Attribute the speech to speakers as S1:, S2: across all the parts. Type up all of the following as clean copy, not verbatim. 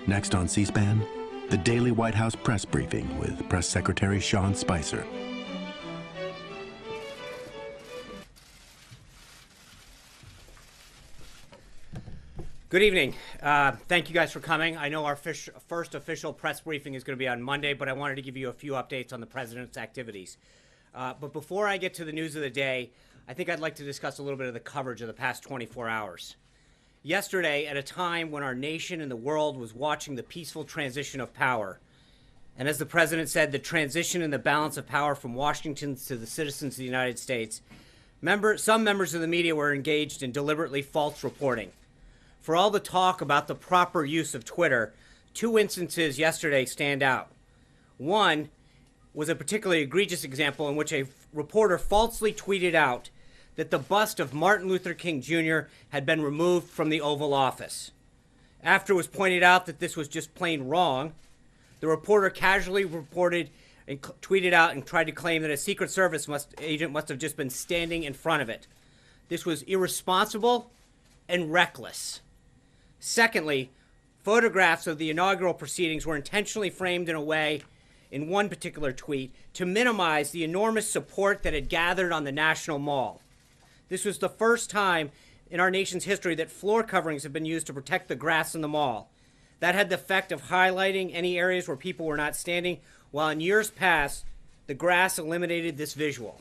S1: Next on C-SPAN, the daily White House press briefing with Press Secretary Sean Spicer.
S2: Good evening. Thank you guys for coming. I know our first official press briefing is going to be on Monday, but I wanted to give you a few updates on the president's activities. But before I get to the news of the day, I think I'd like to discuss a little bit of the coverage of the past 24 hours. Yesterday, at a time when our nation and the world was watching the peaceful transition of power, and as the president said, the transition and the balance of power from Washington to the citizens of the United States, some members of the media were engaged in deliberately false reporting. For all the talk about the proper use of Twitter, two instances yesterday stand out. One was a particularly egregious example in which a reporter falsely tweeted out that the bust of Martin Luther King Jr. had been removed from the Oval Office. After it was pointed out that this was just plain wrong, the reporter casually reported and tweeted out and tried to claim that a Secret Service agent must have just been standing in front of it. This was irresponsible and reckless. Secondly, photographs of the inaugural proceedings were intentionally framed in a way, in one particular tweet, to minimize the enormous support that had gathered on the National Mall. This was the first time in our nation's history that floor coverings have been used to protect the grass in the mall. That had the effect of highlighting any areas where people were not standing, while in years past, the grass eliminated this visual.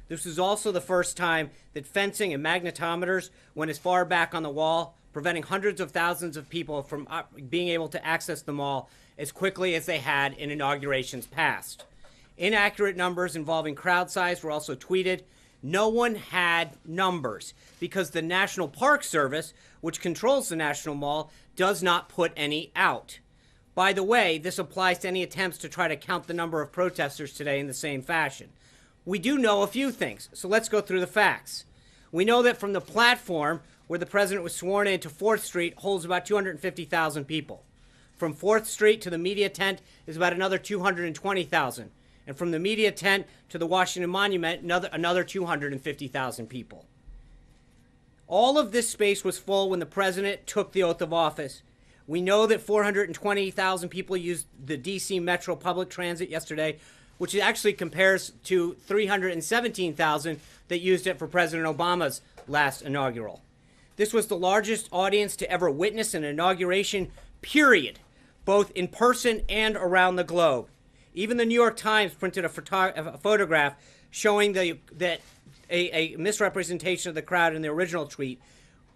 S2: This was also the first time that fencing and magnetometers went as far back on the wall, preventing hundreds of thousands of people from being able to access the mall as quickly as they had in inaugurations past. Inaccurate numbers involving crowd size were also tweeted. No one had numbers because the National Park Service, which controls the National Mall, does not put any out. By the way, this applies to any attempts to try to count the number of protesters today in the same fashion. We do know a few things, so let's go through the facts. We know that from the platform where the president was sworn in to 4th Street holds about 250,000 people. From 4th Street to the media tent is about another 220,000. And from the media tent to the Washington Monument, another 250,000 people. All of this space was full when the president took the oath of office. We know that 420,000 people used the D.C. Metro public transit yesterday, which actually compares to 317,000 that used it for President Obama's last inaugural. This was the largest audience to ever witness an inauguration, period, both in person and around the globe. Even the New York Times printed a photograph showing that a misrepresentation of the crowd in the original tweet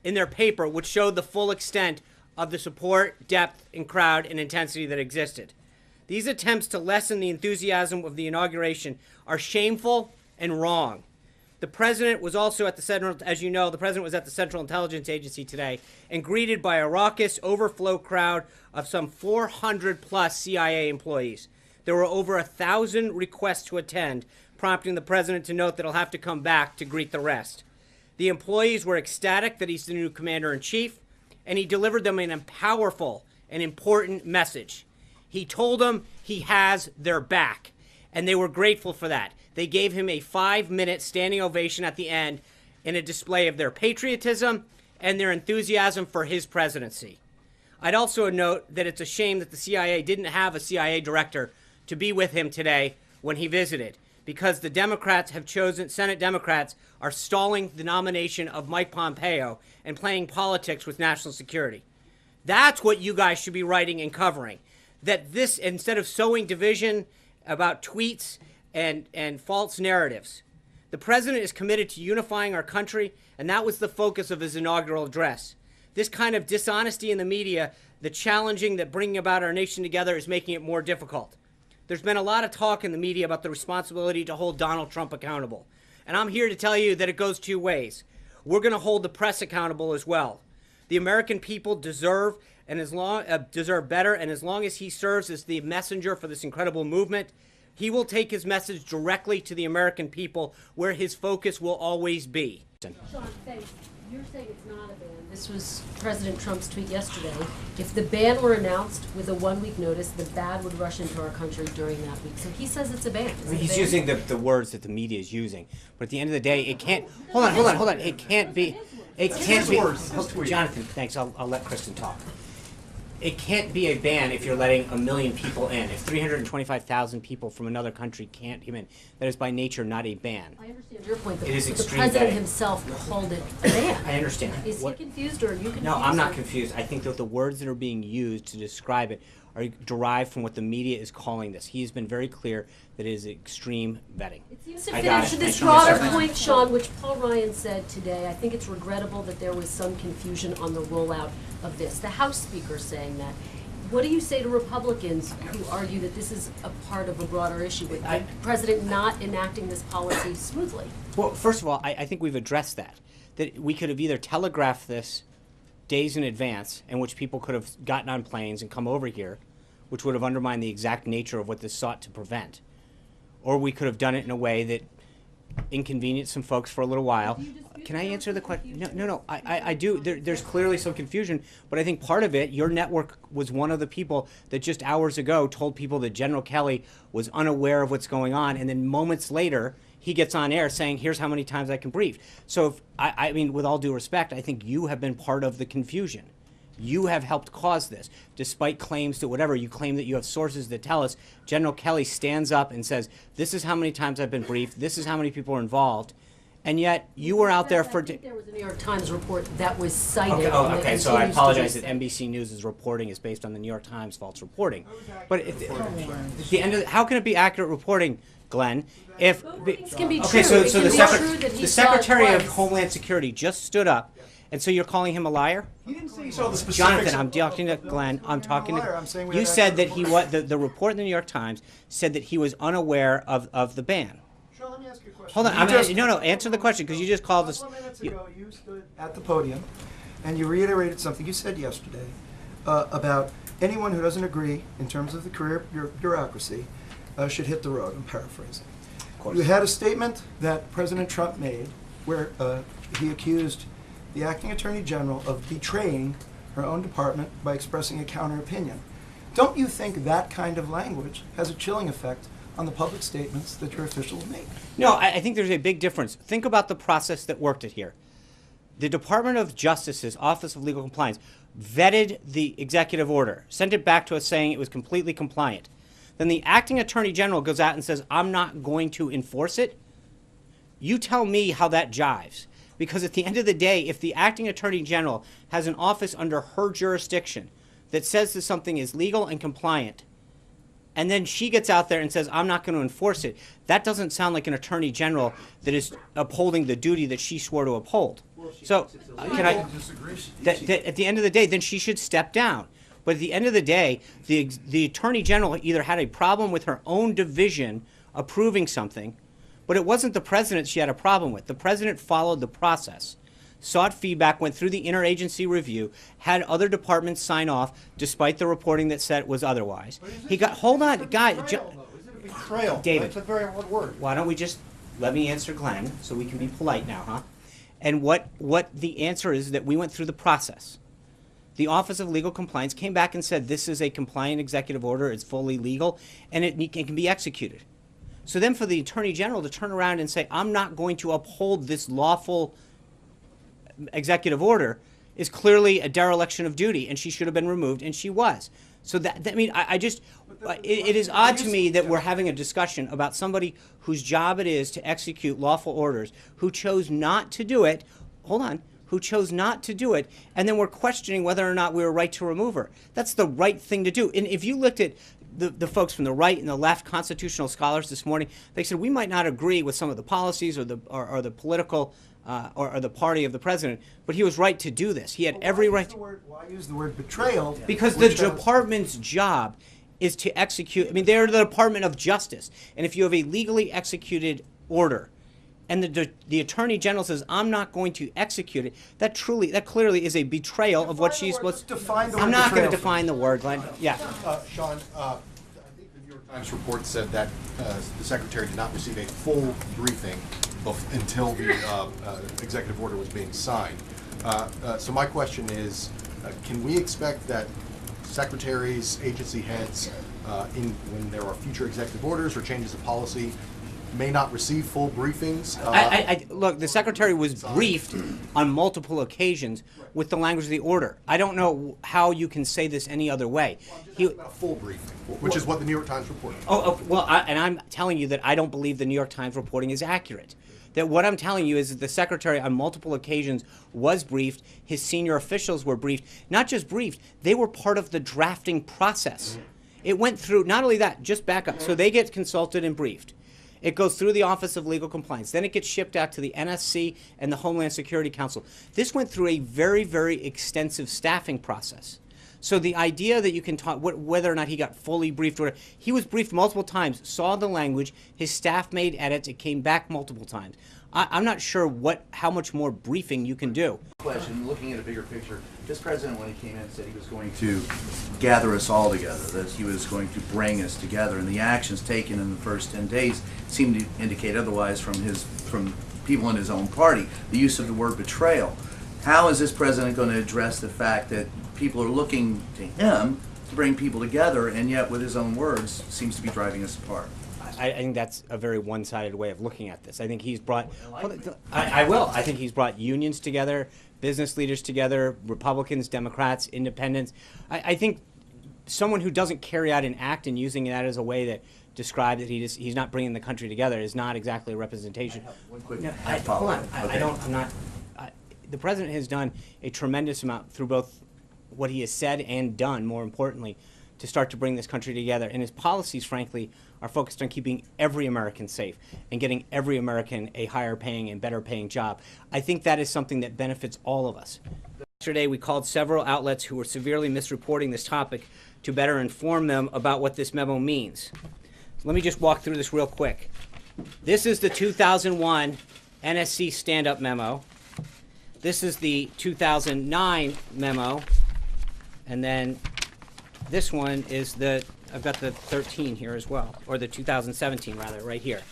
S2: in their paper, which showed the full extent of the support, depth, and crowd and intensity that existed. These attempts to lessen the enthusiasm of the inauguration are shameful and wrong. The president was also at the Central, as you know, the president was at the Central Intelligence Agency today and greeted by a raucous overflow crowd of some 400 plus CIA employees. There were over 1,000 requests to attend, prompting the president to note that he'll have to come back to greet the rest. The employees were ecstatic that he's the new commander-in-chief, and he delivered them a powerful and important message. He told them he has their back, and they were grateful for that. They gave him a 5-minute standing ovation at the end in a display of their patriotism and their enthusiasm for his presidency. I'd also note that it's a shame that the CIA didn't have a CIA director to be with him today when he visited, because the Democrats have chosen, Senate Democrats are stalling the nomination of Mike Pompeo and playing politics with national security. That's what you guys should be writing and covering. That this, instead of sowing division about tweets and false narratives, the president is committed to unifying our country, and that was the focus of his inaugural address. This kind of dishonesty in the media, the challenging that bringing about our nation together is making it more difficult. There's been a lot of talk in the media about the responsibility to hold Donald Trump accountable. And I'm here to tell you that it goes two ways. We're going to hold the press accountable as well. The American people deserve better, and as long as he serves as the messenger for this incredible movement, he will take his message directly to the American people, where his focus will always be.
S3: Sean, thanks. You're saying it's not a ban. This was President Trump's tweet yesterday. If the ban were announced with a 1-week notice, the bad would rush into our country during that week. So he says it's a ban.
S2: He's using the words that the media is using. But at the end of the day, it can't... Hold on. It can't be... Jonathan, thanks. I'll let Kristen talk. it can't be a ban if you're letting 1 million people in. If 325,000 people from another country can't come in, that is by nature not a ban.
S3: I understand your point, but
S2: It is
S3: the
S2: extreme
S3: president
S2: vetting.
S3: himself called it a ban.
S2: I understand.
S3: Is he confused, or are you confused?
S2: No, I'm not confused. I think that the words that are being used to describe it are derived from what the media is calling this. He has been very clear that it is extreme vetting.
S3: It seems to
S2: I
S3: fit
S2: got
S3: into
S2: it.
S3: this
S2: I got it.
S3: broader point, Sean, which Paul Ryan said today. I think it's regrettable that there was some confusion on the rollout of this. The House Speaker saying that. What do you say to Republicans who argue that this is a part of a broader issue with the president not enacting this policy smoothly?
S2: Well, first of all, I think we've addressed that we could have either telegraphed this days in advance, in which people could have gotten on planes and come over here, which would have undermined the exact nature of what this sought to prevent, or we could have done it in a way that inconvenienced some folks for a little while. Can I answer the question? No. I do. There's clearly some confusion, but I think part of it, your network was one of the people that just hours ago told people that General Kelly was unaware of what's going on, and then moments later, he gets on air saying, here's how many times I can brief. So, if, I mean, with all due respect, I think you have been part of the confusion. You have helped cause this, despite claims that whatever, you claim that you have sources that tell us. General Kelly stands up and says, this is how many times I've been briefed, this is how many people are involved, and yet you were out there for...
S3: I think there was a New York Times report that was cited.
S2: Okay, so I apologize that NBC News' reporting is based on the New York Times false reporting. But at the end of how can it be accurate reporting, Glenn, if...
S3: Things can be
S2: Okay,
S3: true.
S2: so
S3: It can be true that he
S2: the
S3: saw it
S2: Secretary of
S3: twice.
S2: Homeland Security just stood up, and so you're calling him a liar?
S4: He didn't say he saw the specifics.
S2: Jonathan, I'm talking to Glenn. I'm talking to. You said that he was the report in the New York Times said that he was unaware of the ban.
S4: Sean, let me ask you a question.
S2: Hold on, no. Answer the question because you just called us.
S4: A couple of minutes ago, you stood at the podium and you reiterated something you said yesterday about anyone who doesn't agree in terms of the career bureaucracy should hit the road. I'm paraphrasing.
S2: Of course.
S4: You had a statement that President Trump made where he accused the acting attorney general of betraying her own department by expressing a counter opinion. Don't you think that kind of language has a chilling effect on the public statements that your officials make?
S2: No, I think there's a big difference. Think about the process that worked it here. The Department of Justice's Office of Legal Compliance vetted the executive order, sent it back to us saying it was completely compliant. Then the acting attorney general goes out and says, I'm not going to enforce it. You tell me how that jives. Because at the end of the day, if the acting attorney general has an office under her jurisdiction that says that something is legal and compliant, and then she gets out there and says, I'm not going to enforce it, that doesn't sound like an attorney general that is upholding the duty that she swore to uphold. So, can I at the end of the day, then she should step down. But at the end of the day, the attorney general either had a problem with her own division approving something, but it wasn't the president she had a problem with. The president followed the process, sought feedback, went through the interagency review, had other departments sign off, despite the reporting that said it was otherwise. He got, hold on, guys.
S5: Betrayal.
S2: David.
S5: That's a very hard word.
S2: Why don't we just let me answer Glenn so we can be polite now, huh? And what the answer is that we went through the process. The Office of Legal Compliance came back and said this is a compliant executive order, it's fully legal, and it can be executed. So then for the Attorney General to turn around and say, I'm not going to uphold this lawful executive order is clearly a dereliction of duty, and she should have been removed, and she was. So I mean, I just, it is odd to me that we're having a discussion about somebody whose job it is to execute lawful orders, who chose not to do it, who chose not to do it, and then we're questioning whether or not we were right to remove her. That's the right thing to do. And if you looked at the folks from the right and the left, constitutional scholars this morning, they said we might not agree with some of the policies or the political or the party of the president, but he was right to do this. He had every right.
S4: Why use the word betrayal?
S2: Because the department's job is to execute. I mean, they're the Department of Justice, and if you have a legally executed order, and the attorney general says, "I'm not going to execute it," that clearly is a betrayal of what she's supposed to. I'm not going to define the word, Glenn. Yeah.
S5: Sean, I think the New York Times report said that the secretary did not receive a full briefing until the executive order was being signed. So my question is, can we expect that secretaries, agency heads, when there are future executive orders or changes of policy, may not receive full briefings.
S2: Look, the secretary was briefed on multiple occasions with the language of the order. I don't know how you can say this any other way.
S5: A full briefing, which is what the New York Times reported.
S2: And I'm telling you that I don't believe the New York Times reporting is accurate. That what I'm telling you is that the secretary on multiple occasions was briefed, his senior officials were briefed. Not just briefed, they were part of the drafting process. It went through, not only that, just back up. So they get consulted and briefed. It goes through the Office of Legal Compliance. Then it gets shipped out to the NSC and the Homeland Security Council. This went through a very, very extensive staffing process. So the idea that you can talk, whether or not he got fully briefed, or he was briefed multiple times, saw the language, his staff made edits, it came back multiple times. I'm not sure how much more briefing you can do.
S6: Question, looking at a bigger picture, this president, when he came in, said he was going to gather us all together, that he was going to bring us together, and the actions taken in the first 10 days seem to indicate otherwise from people in his own party. The use of the word betrayal. How is this president going to address the fact that people are looking to him to bring people together, and yet with his own words seems to be driving us apart?
S2: I think that's a very one-sided way of looking at this. I think he's brought, I think he's brought unions together, business leaders together, Republicans, Democrats, independents. I think someone who doesn't carry out an act and using that as a way to describe that he's not bringing the country together is not exactly a representation.
S6: One quick
S2: Hold
S6: follow-up.
S2: on, the president has done a tremendous amount through both what he has said and done, more importantly, to start to bring this country together. And his policies, frankly, are focused on keeping every American safe and getting every American a higher paying and better paying job. I think that is something that benefits all of us. Yesterday, we called several outlets who were severely misreporting this topic to better inform them about what this memo means. So let me just walk through this real quick. This is the 2001 NSC stand-up memo. This is the 2009 memo. And then this one is I've got the 13 here as well, or the 2017 rather, right here.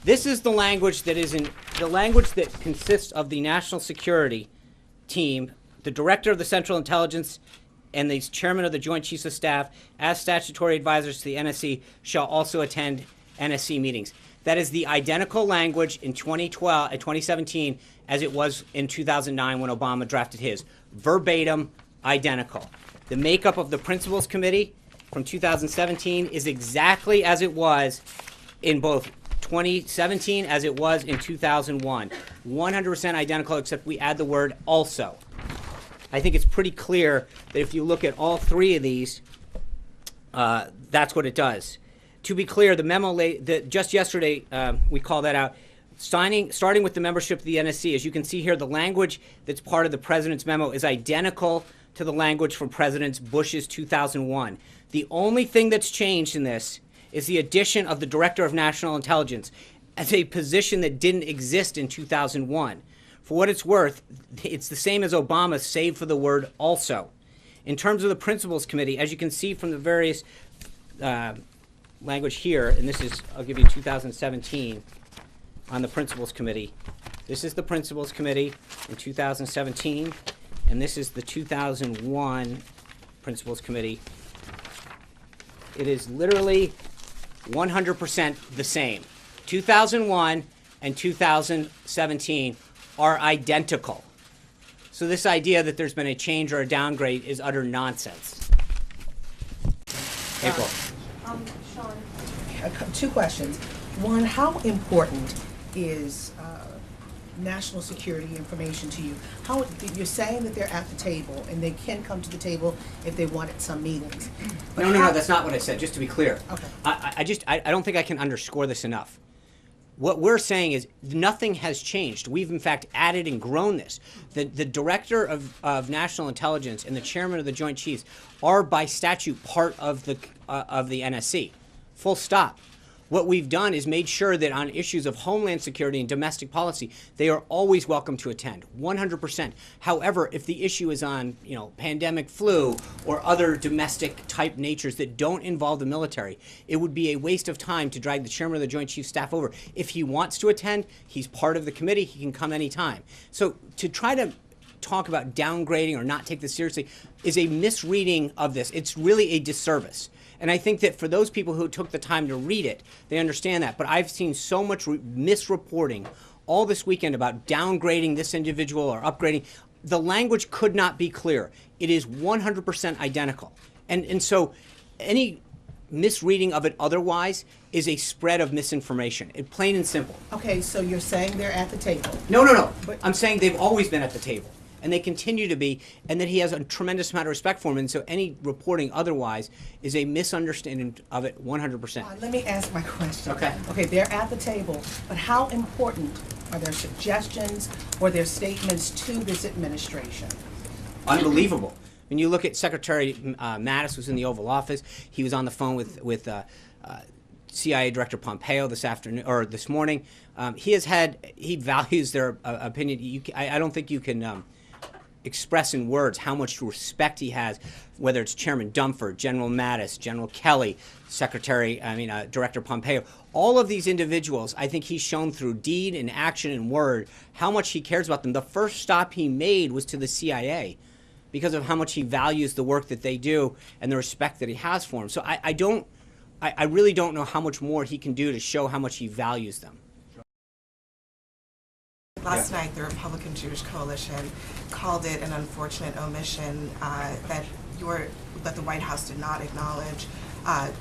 S2: This is the language that consists of the national security team, the director of the Central Intelligence, and the chairman of the Joint Chiefs of Staff, as statutory advisors to the NSC, shall also attend NSC meetings. That is the identical language in 2017 as it was in 2009 when Obama drafted his. Verbatim, identical. The makeup of the Principals Committee from 2017 is exactly as it was in both 2017 as it was in 2001. 100% identical, except we add the word also. I think it's pretty clear that if you look at all three of these, that's what it does. To be clear, the memo just yesterday, we called that out. Starting with the membership of the NSC, as you can see here, the language that's part of the president's memo is identical to the language from President Bush's 2001. The only thing that's changed in this is the addition of the Director of National Intelligence as a position that didn't exist in 2001. For what it's worth, it's the same as Obama, save for the word also. In terms of the Principals Committee, as you can see from the various language here, and this is, I'll give you 2017 on the Principals Committee. This is the Principals Committee in 2017. And this is the 2001 Principals Committee. It is literally 100% the same. 2001 and 2017 are identical. So this idea that there's been a change or a downgrade is utter nonsense. April.
S7: Sean, two questions. One, how important is national security information to you? How you're saying that they're at the table and they can come to the table if they want at some meetings. But
S2: No, that's not what I said, just to be clear.
S7: Okay.
S2: I don't think I can underscore this enough. What we're saying is nothing has changed. We've in fact added and grown this. The director of national intelligence and the chairman of the Joint Chiefs are by statute part of the NSC. Full stop. What we've done is made sure that on issues of homeland security and domestic policy, they are always welcome to attend, 100%. However, if the issue is on, pandemic flu or other domestic type natures that don't involve the military, it would be a waste of time to drag the chairman of the Joint Chiefs Staff over. If he wants to attend, he's part of the committee, he can come anytime. So to try to talk about downgrading or not take this seriously is a misreading of this. It's really a disservice. And I think that for those people who took the time to read it, they understand that. But I've seen so much misreporting all this weekend about downgrading this individual or upgrading. The language could not be clearer. It is 100% identical. And so any misreading of it otherwise is a spread of misinformation. It's plain and simple.
S7: Okay, so you're saying they're at the table.
S2: No.
S7: But-
S2: I'm saying they've always been at the table, and they continue to be, and that he has a tremendous amount of respect for him. And so any reporting otherwise is a misunderstanding of it 100%.
S7: Let me ask my question.
S2: Okay.
S7: Okay, they're at the table, but how important are their suggestions or their statements to this administration?
S2: Unbelievable. When you look at Secretary Mattis was in the Oval Office. He was on the phone with CIA Director Pompeo this afternoon or this morning. He values their opinion. I don't think you can express in words how much respect he has, whether it's Chairman Dunford, General Mattis, General Kelly, Director Pompeo. All of these individuals, I think he's shown through deed and action and word how much he cares about them. The first stop he made was to the CIA, because of how much he values the work that they do and the respect that he has for them. So I really don't know how much more he can do to show how much he values them.
S8: Last night, the Republican Jewish Coalition called it an unfortunate omission that the White House did not acknowledge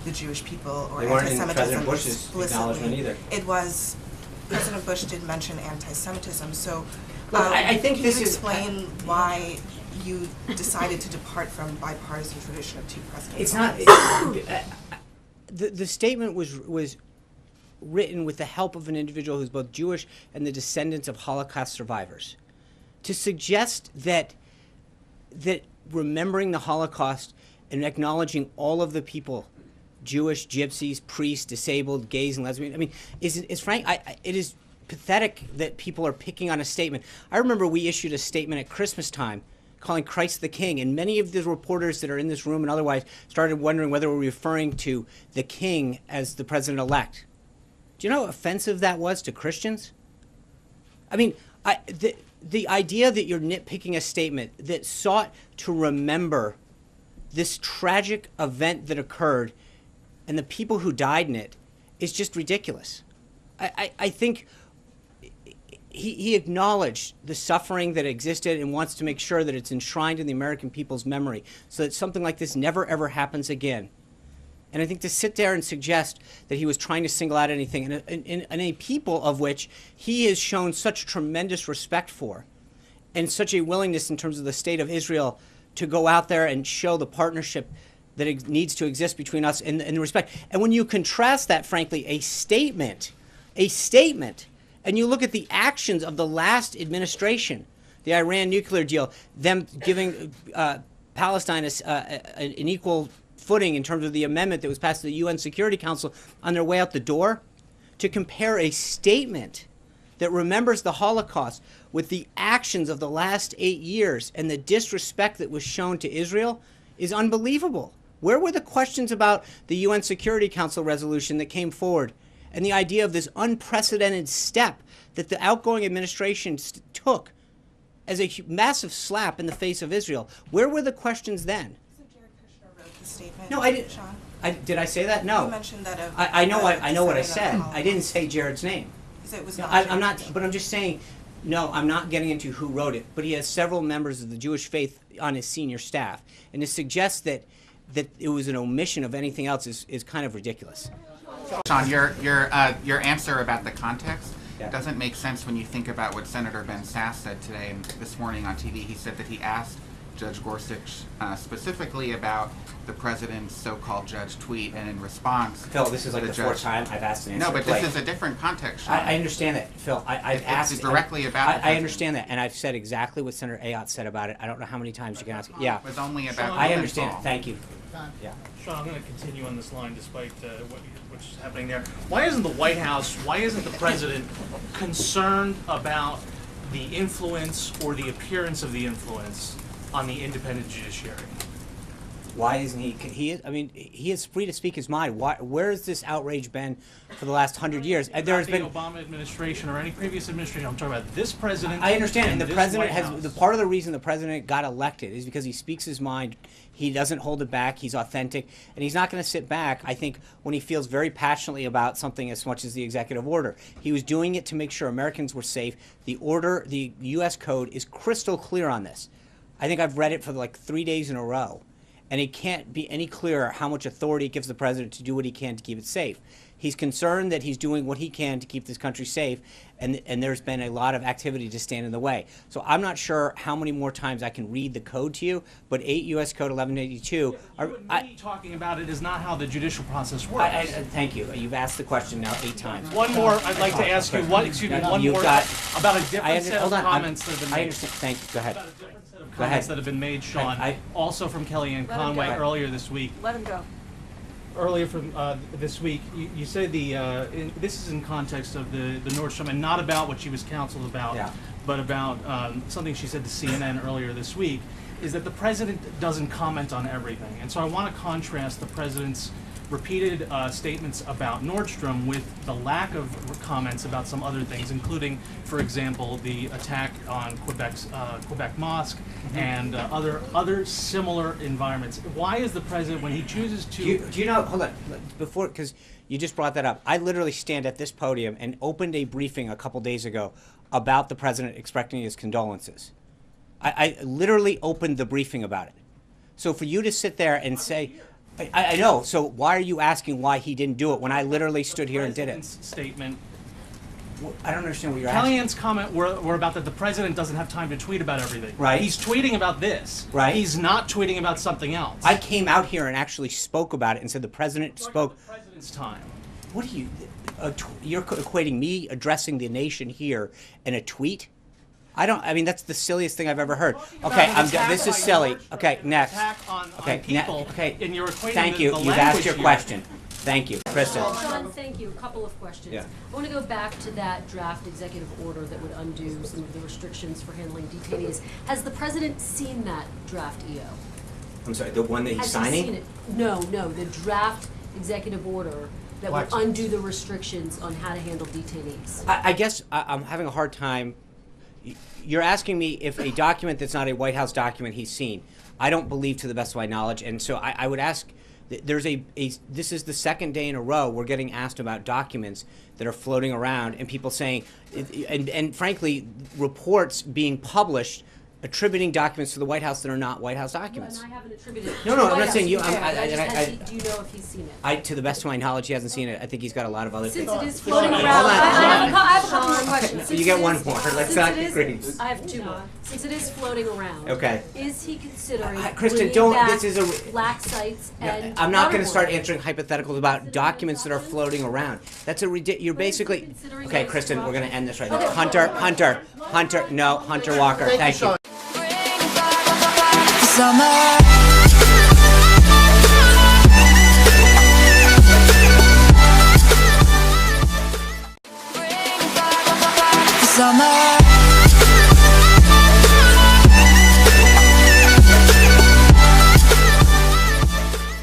S8: the Jewish people or
S2: They weren't in
S8: anti-Semitism
S2: President Bush's acknowledgement either.
S8: It was President Bush did mention anti-Semitism. So,
S2: Look, I think
S8: can
S2: this
S8: you
S2: is
S8: explain why you decided to depart from bipartisan tradition of two presidents?
S2: It's not. The statement was written with the help of an individual who's both Jewish and the descendants of Holocaust survivors. To suggest that remembering the Holocaust and acknowledging all of the people, Jewish, gypsies, priests, disabled, gays, and lesbians, is frank. It is pathetic that people are picking on a statement. I remember we issued a statement at Christmas time calling Christ the King, and many of the reporters that are in this room and otherwise started wondering whether we're referring to the King as the president-elect. Do you know how offensive that was to Christians? The idea that you're nitpicking a statement that sought to remember this tragic event that occurred and the people who died in it is just ridiculous. I think he acknowledged the suffering that existed and wants to make sure that it's enshrined in the American people's memory so that something like this never, ever happens again. And I think to sit there and suggest that he was trying to single out anything, and a people of which he has shown such tremendous respect for, and such a willingness in terms of the state of Israel to go out there and show the partnership that needs to exist between us and the respect. And when you contrast that, frankly, a statement, and you look at the actions of the last administration, the Iran nuclear deal, them giving Palestine an equal footing in terms of the amendment that was passed to the UN Security Council on their way out the door, to compare a statement that remembers the Holocaust with the actions of the last 8 years and the disrespect that was shown to Israel is unbelievable. Where were the questions about the UN Security Council resolution that came forward and the idea of this unprecedented step that the outgoing administration took as a massive slap in the face of Israel? Where were the questions then?
S8: Jared Kushner wrote the statement.
S2: No, I didn't.
S8: Sean?
S2: Did I say that? No.
S8: You mentioned that.
S2: I know what I said. I didn't say Jared's name.
S8: So it was
S2: No,
S8: not.
S2: I'm not. But I'm just saying. No, I'm not getting into who wrote it. But he has several members of the Jewish faith on his senior staff, and to suggest that it was an omission of anything else is kind of ridiculous.
S9: Sean, your answer about the context
S2: Yeah.
S9: doesn't make sense when you think about what Senator Ben Sass said today and this morning on TV. He said that he asked Judge Gorsuch specifically about the president's so-called judge tweet, and in response,
S2: Phil, this is like the fourth time I've asked an answer.
S9: No, but this is a different context, Sean.
S2: I understand that, Phil. I've asked
S9: It's directly about the
S2: I understand that, and I've said exactly what Senator Ayotte said about it. I don't know how many times you can ask. Yeah,
S9: It was only about
S2: I understand it. Thank you. Yeah.
S10: Sean, I'm going to continue on this line despite what's happening there. Why isn't the White House, why isn't the president concerned about the influence or the appearance of the influence on the independent judiciary?
S2: Why isn't he? I mean, he is free to speak his mind. Where has this outrage been for the last 100 years? There has
S10: the
S2: been
S10: Obama administration or any previous administration. I'm talking about this president.
S2: I understand, and the
S10: this
S2: president
S10: White
S2: has
S10: House.
S2: the part of the reason the president got elected is because he speaks his mind. He doesn't hold it back. He's authentic, and he's not going to sit back. I think when he feels very passionately about something as much as the executive order, he was doing it to make sure Americans were safe. The order, the U.S. code is crystal clear on this. I think I've read it for like 3 days in a row. And it can't be any clearer how much authority it gives the president to do what he can to keep it safe. He's concerned that he's doing what he can to keep this country safe, and there's been a lot of activity to stand in the way. So I'm not sure how many more times I can read the code to you, but 8 U.S. Code 1182.
S10: Me talking about it is not how the judicial process works.
S2: Thank you. You've asked the question now 8 times.
S10: One more. I'd like to ask you one more about a different set of comments that have been made.
S2: I understand. Thank you. Go ahead.
S10: Comments that have been made, Sean, also from Kellyanne Conway earlier this week.
S11: Let him go.
S10: Earlier from this week, you said this is in context of the Nordstrom and not about what she was counseled about, but about something she said to CNN earlier this week, is that the president doesn't comment on everything. And so I want to contrast the president's repeated statements about Nordstrom with the lack of comments about some other things, including, for example, the attack on Quebec Mosque and other similar environments. Why is the president, when he chooses to...
S2: Do you know, hold on, before, because you just brought that up, I literally stand at this podium and opened a briefing a couple days ago about the president expressing his condolences. I literally opened the briefing about it. So for you to sit there and say... I know. So why are you asking why he didn't do it when I literally stood here and did it?
S10: Statement.
S2: I don't understand what you're asking.
S10: Kellyanne's comment were about that the president doesn't have time to tweet about everything.
S2: Right.
S10: He's tweeting about this.
S2: Right.
S10: He's not tweeting about something else.
S2: I came out here and actually spoke about it and said the president spoke.
S10: The president's time.
S2: What are you? You're equating me addressing the nation here in a tweet? I mean, that's the silliest thing I've ever heard. Okay, this is silly. Okay, next.
S10: Okay, people.
S2: Okay,
S10: and you're equating
S2: thank you. You've asked your question. Thank you, Kristen.
S3: Sean, thank you. A couple of questions.
S2: Yeah.
S3: I want to go back to that draft executive order that would undo some of the restrictions for handling detainees. Has the president seen that draft EO?
S2: I'm sorry, the one that he's
S3: Has
S2: signing?
S3: he seen it? No, the draft executive order that would undo the restrictions on how to handle detainees.
S2: I guess I'm having a hard time. You're asking me if a document that's not a White House document he's seen. I don't believe, to the best of my knowledge, and so I would ask. There's this is the second day in a row we're getting asked about documents that are floating around, and people saying, and frankly, reports being published attributing documents to the White House that are not White House documents.
S3: And I haven't attributed it
S2: No,
S3: to the
S2: I'm
S3: White
S2: not
S3: House.
S2: saying you.
S3: Do you know if he's seen it?
S2: To the best of my knowledge, he hasn't seen it. I think he's got a lot of other
S3: Since
S2: things.
S3: it is floating around,
S2: Hold on,
S3: I have a couple more questions.
S2: You get one more. Let's not agree.
S3: I have 2 more. Since it is floating around,
S2: Okay.
S3: is he considering
S2: Kristen,
S3: bringing
S2: don't.
S3: back
S2: This is a.
S3: black sites and
S2: I'm not going to
S3: waterboarding?
S2: start answering hypotheticals about documents that are floating around. That's a ridiculous. You're basically. Okay, Kristen, we're going to end this right now. Hunter, no, Hunter Walker. Thank you.
S12: Summer. Summer.